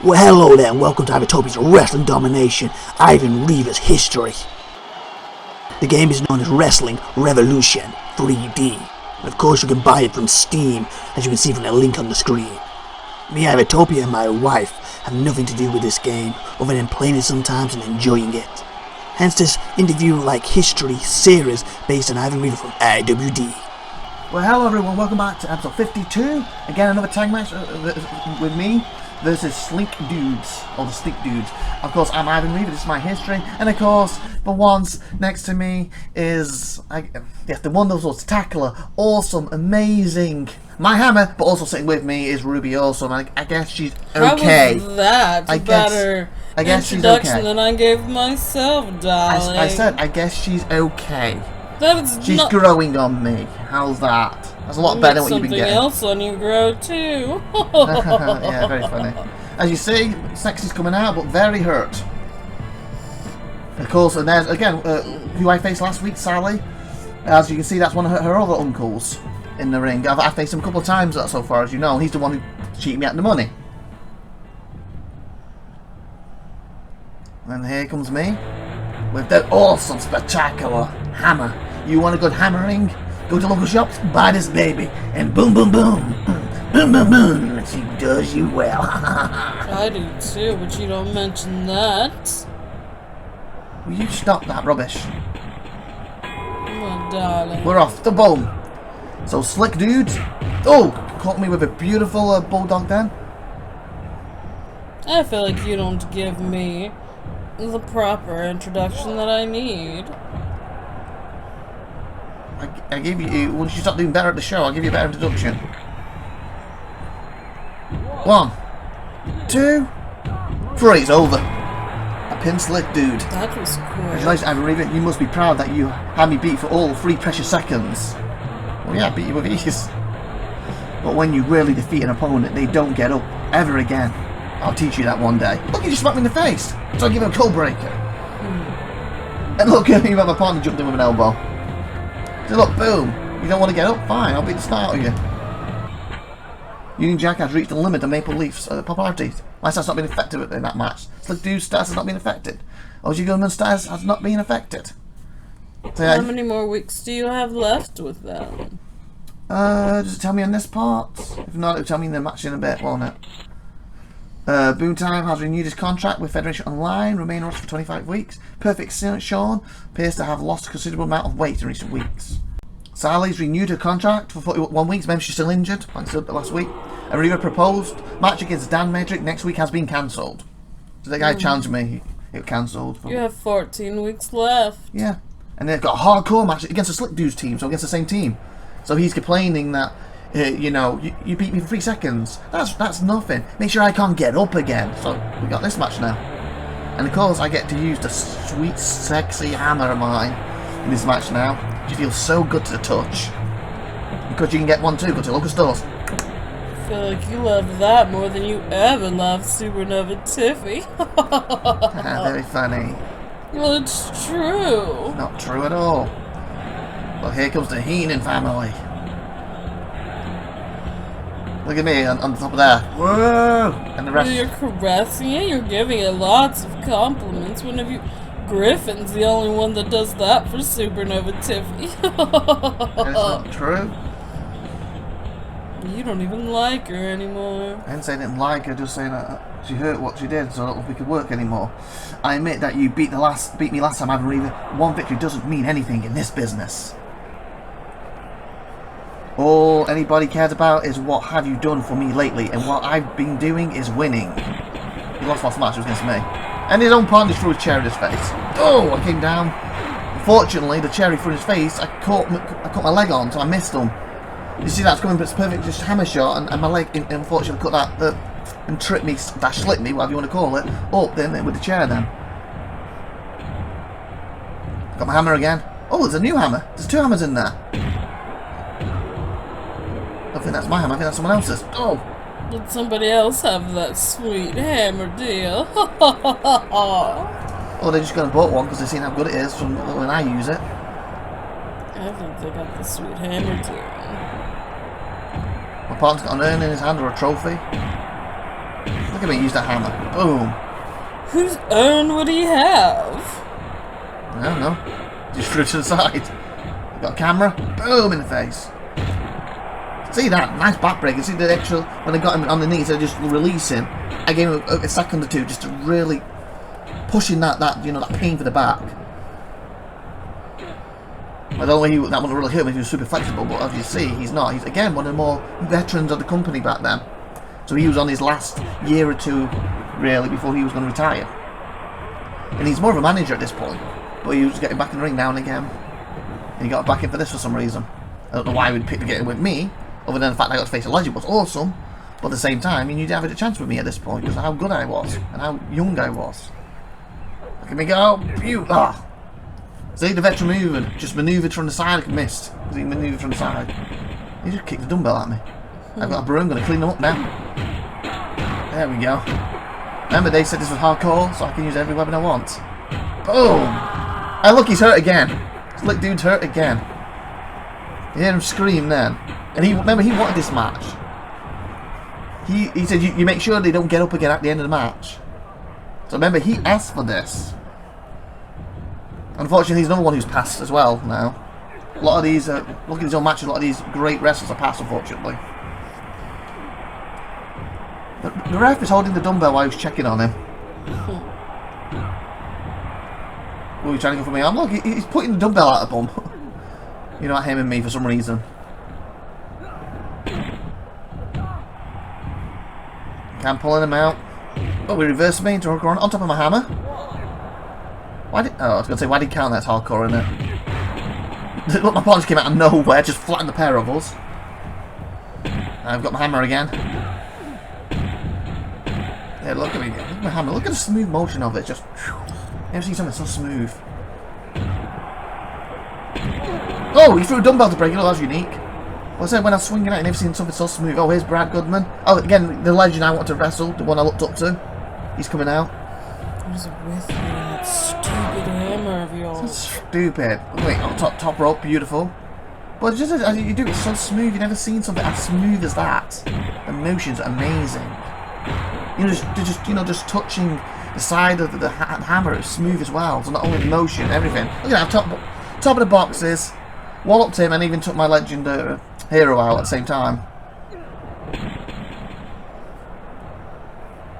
Well, hello there, and welcome to IVATOPIA'S Wrestling Domination, Ivan Reavers History. The game is known as Wrestling Revolution 3D, and of course you can buy it from Steam, as you can see from the link on the screen. Me, IVATOPIA, and my wife have nothing to do with this game, other than playing it sometimes and enjoying it. Hence this interview-like history series based on Ivan Reavers from IWD. Well, hello everyone, welcome back to episode 52. Again, another tag match with me versus Slink Dudes, or the Slink Dudes. Of course, I'm Ivan Reavers, this is my history, and of course, for once, next to me is, the wonderful tackler, awesome, amazing, my hammer, but also sitting with me is Ruby Awesome. I guess she's okay. How was that? I guess she's okay. Than I gave myself, darling. I said, I guess she's okay. She's not growing on me. How's that? That's a lot better than what you've been getting. Something else on you grow too. Yeah, very funny. As you see, Sexy's coming out, but very hurt. Of course, and there's again who I faced last week, Sally. As you can see, that's one of her other uncles in the ring. I've faced him a couple of times so far, as you know, and he's the one who cheated me out of the money. And here comes me with the awesome, spectacular hammer. You want a good hammering? Go to local shops, buy this baby, and boom, boom, boom, boom, boom, boom. She does you well. I do too, but you don't mention that. Will you stop that rubbish? My darling. We're off the boom. So Slick Dudes. Oh, caught me with a beautiful bulldog then. I feel like you don't give me the proper introduction that I need. I gave you, once you start doing better at the show, I'll give you a better introduction. 1, 2, 3, it's over. A pin Slick Dude. That was cool. Congratulations, Ivan Reavers. You must be proud that you had me beat for all 3 precious seconds. Well, yeah, I beat you with ease. But when you really defeat an opponent, they don't get up ever again. I'll teach you that one day. Look, you just smacked me in the face. So I give him a cold breaker. And look, you have my partner jumped in with an elbow. So look, boom. You don't want to get up? Fine, I'll beat the start of you. Union Jack has reached the limit of Maple Leaf's popularity. My status has not been affected in that match. Slick Dude's status has not been affected. Ozzy Gunman's status has not been affected. So, how many more weeks do you have left with them? Does it tell me on this part? If not, it'll tell me in the match in a bit, won't it? Boontime has renewed his contract with Federation Online, remain on for 25 weeks. Perfect Sean appears to have lost a considerable amount of weight in recent weeks. Sally's renewed her contract for 41 weeks, maybe she's still injured, like I said last week. A Reaver proposed match against Dan Matrix next week has been cancelled. So the guy challenged me, it was cancelled. You have 14 weeks left. Yeah. And they've got a hardcore match against the Slick Dudes team, so against the same team. So he's complaining that you know, you beat me for 3 seconds. That's nothing. Make sure I can't get up again. So we got this match now. And of course I get to use the sweet, sexy hammer of mine in this match now. She feels so good to the touch. Because you can get one too, go to local stores. I feel like you love that more than you ever loved SupernovaTiffy. Very funny. Well, it's true. Not true at all. Well, here comes the Heenan family. Look at me on top of there. Whoa! And the rest. You're caressing it. You're giving it lots of compliments. One of you, Griffin's the only one that does that for SupernovaTiffy. That's not true. You don't even like her anymore. I didn't say I didn't like her. Just saying that she hurt what she did, so I don't know if we could work anymore. I admit that you beat me last time. Ivan Reavers. One victory doesn't mean anything in this business. All anybody cares about is what have you done for me lately, and what I've been doing is winning. He lost last match, it was against me. And his own partner threw a chair in his face. Oh, I came down. Unfortunately, the chair he threw in his face, I caught my leg on, so I missed him. You see, that's coming, but it's perfect, just hammer shot, and my leg, unfortunately, caught that, and tripped me, slipped me, whatever you want to call it, up then with the chair then. Got my hammer again. Oh, there's a new hammer. There's 2 hammers in there. I don't think that's my hammer, I think that's someone else's. Oh! Did somebody else have that sweet hammer deal? Oh, they're just going to bought one because they've seen how good it is from when I use it. I think they got the sweet hammer deal. My partner's got an urn in his hand or a trophy. Look at me use that hammer. Boom. Whose urn would he have? I don't know. Just threw it to the side. Got a camera. Boom in the face. See that? Nice backbreaker. See the extra, when I got him on the knees, I just releasing. I gave him a second or two just to really pushing that pain for the back. I don't know that would have really hurt him if he was super flexible, but as you see, he's not. He's, again, one of the more veterans of the company back then. So he was on his last year or two, really, before he was going to retire. And he's more of a manager at this point, but he was getting back in the ring now and again. And he got back in for this for some reason. I don't know why he would pick to get in with me, other than the fact that I got to face a legend was awesome, but at the same time, he knew to have a chance with me at this point, because of how good I was, and how young I was. Look at me go! Pew! Ah! See, the veteran movement, just manoeuvred from the side, I missed, because he manoeuvred from the side. He just kicked the dumbbell at me. I've got a broom, I'm going to clean them up now. There we go. Remember, they said this was hardcore, so I can use every weapon I want. Boom! And look, he's hurt again. This little dude's hurt again. You hear him scream then. And remember, he wanted this match. He said, you make sure they don't get up again at the end of the match. So remember, he asked for this. Unfortunately, he's another one who's passed as well now. A lot of these, look at his own matches, a lot of these great wrestlers are passed, unfortunately. But the ref is holding the dumbbell while he was checking on him. Oh, he's trying to go for me arm. Look, he's putting the dumbbell out of the bum. You know, him and me for some reason. I'm pulling him out. Oh, we reversed me into hardcore on top of my hammer. Why did? Oh, I was going to say, why did he count? That's hardcore, isn't it? Look, my partner came out of nowhere, just flattened the pair of us. I've got my hammer again. Yeah, look at me. Look at my hammer. Look at the smooth motion of it. Just. Never seen something so smooth. Oh, he threw a dumbbell to break it. Oh, that was unique. Well, I said when I was swinging out, I never seen something so smooth. Oh, here's Brad Goodman. Oh, again, the legend I wanted to wrestle, the one I looked up to. He's coming out. What is it with you, that stupid hammer of yours? So stupid. Wait, oh, top rope, beautiful. But just as you do, it's so smooth. You've never seen something as smooth as that. The motion's amazing. You know, just touching the side of the hammer is smooth as well. So not only the motion, everything. Look at that, top of the boxes. Walloped him and even took my legend hero out at the same time.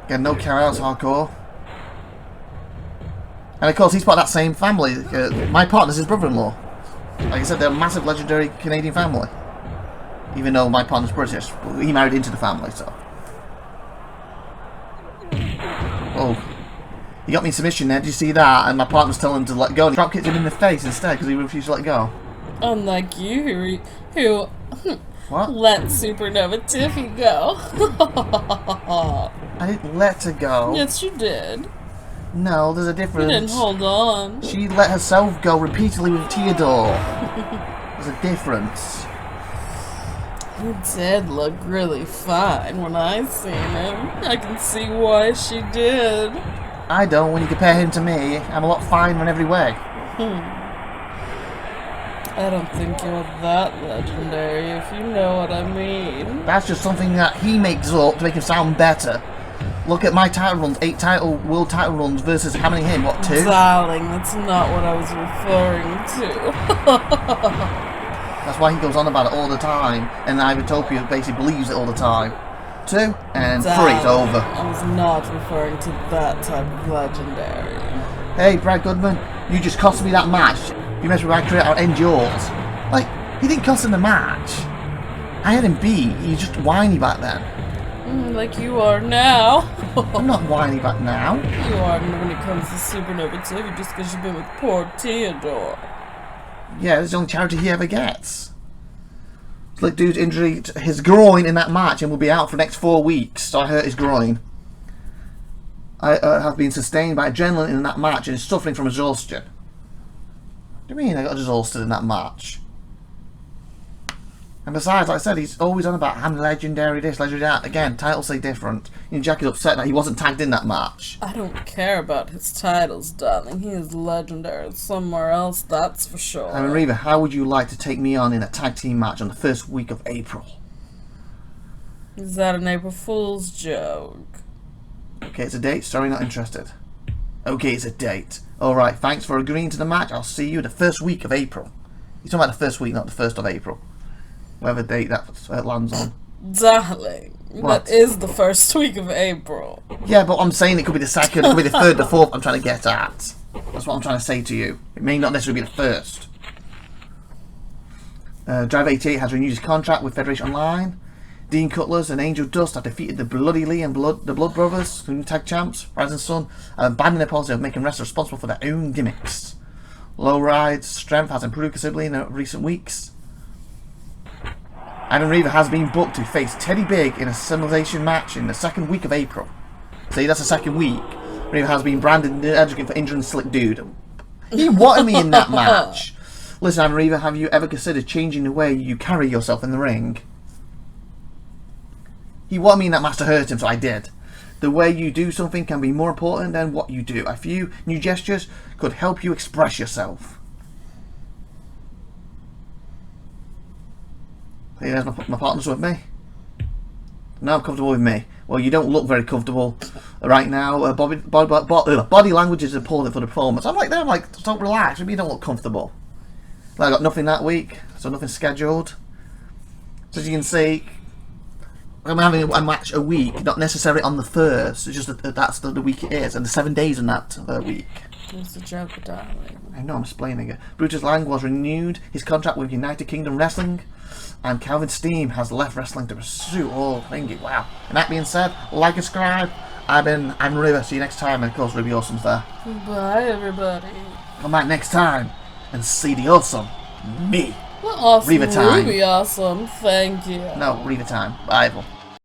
Again, no carry-outs, hardcore. And of course, he's part of that same family. My partner's his brother-in-law. Like I said, they're a massive, legendary Canadian family. Even though my partner's British, he married into the family, so. Oh, he got me in submission there. Did you see that? And my partner's telling him to let go. And drop kicked him in the face instead because he refused to let go. Unlike you, who What? let SupernovaTiffy go. I didn't let her go. Yes, you did. No, there's a You difference. didn't hold on. She let herself go repeatedly with Theodore. There's a difference. He did look really fine when I seen him. I can see why she did. I don't. When you compare him to me, I'm a lot finer in every way. I don't think you're that legendary, if you know what I mean. That's just something that he makes up to make him sound better. Look at my title runs, 8 world title runs versus how many him? What, 2? Darling, that's not what I was referring to. That's why he goes on about it all the time, and IVATOPIA basically believes it all the time. 2 and 3 is over. I was not referring to that type of legendary. Hey, Brad Goodman, you just cost me that match. You mess with my career, I'll end yours. Like, he didn't cost him the match. I had him beat. He was just whiny back then. Like you are now. I'm not whiny back now. You are when it comes to SupernovaTiffy just because you've been with poor Theodore. Yeah, it's the only charity he ever gets. It's like dude's injured his groin in that match and will be out for the next 4 weeks. So I hurt his groin. I have been sustained by adrenaline in that match and is suffering from exhaustion. What do you mean I got exhausted in that match? And besides, like I said, he's always on about I'm legendary this, legendary that. Again, titles say different. You know, Jack is upset that he wasn't tagged in that match. I don't care about his titles, darling. He is legendary somewhere else, that's for sure. I mean, Reaver, how would you like to take me on in a tag team match on the first week of April? Is that an April Fool's joke? Okay, it's a date. Sorry, not interested. Okay, it's a date. Alright, thanks for agreeing to the match. I'll see you the first week of April. You're talking about the first week, not the 1st of April. Whatever date that lands on. Darling, What? that is the first week of April. Yeah, but I'm saying it could be the 2nd, it could be the 3rd, the 4th I'm trying to get at. That's what I'm trying to say to you. It may not necessarily be the 1st. Driver 88 has renewed his contract with Federation Online. Dean Cutlers and Angel Dust have defeated the Bloody Lee and the Blood Brothers, the new tag champs, Rising Sun, and abandoning their policy of making wrestlers responsible for their own gimmicks. Lowride's strength has improved considerably in recent weeks. Adam Reaver has been booked to face Teddy Big in a simulation match in the 2nd week of April. See, that's the 2nd week. Reaver has been branded the advocate for injuring Slick Dude. He wanted me in that match. Listen, Adam Reaver, have you ever considered changing the way you carry yourself in the ring? He wanted me in that match to hurt him, so I did. The way you do something can be more important than what you do. A few new gestures could help you express yourself. Hey, there's my partner's with me. Now I'm comfortable with me. Well, you don't look very comfortable right now. Body language is important for the performance. I'm like, don't relax. Maybe you don't look comfortable. I got nothing that week, so nothing scheduled. So as you can see, I'm having a match a week, not necessarily on the 1st. It's just that that's the week it is, and the 7 days in that week. It's a joke, darling. I know, I'm explaining it. Brutus Lang was renewed his contract with United Kingdom Wrestling, and Calvin Steen has left wrestling to pursue all thingy. Wow. And that being said, like and subscribe. I'm River. See you next time, and of course, Ruby Awesome's there. Bye, everybody. Come back next time and see the awesome me. Well, awesome. Reaver time. Ruby awesome. Thank you. No, Reaver time. Bye, everyone.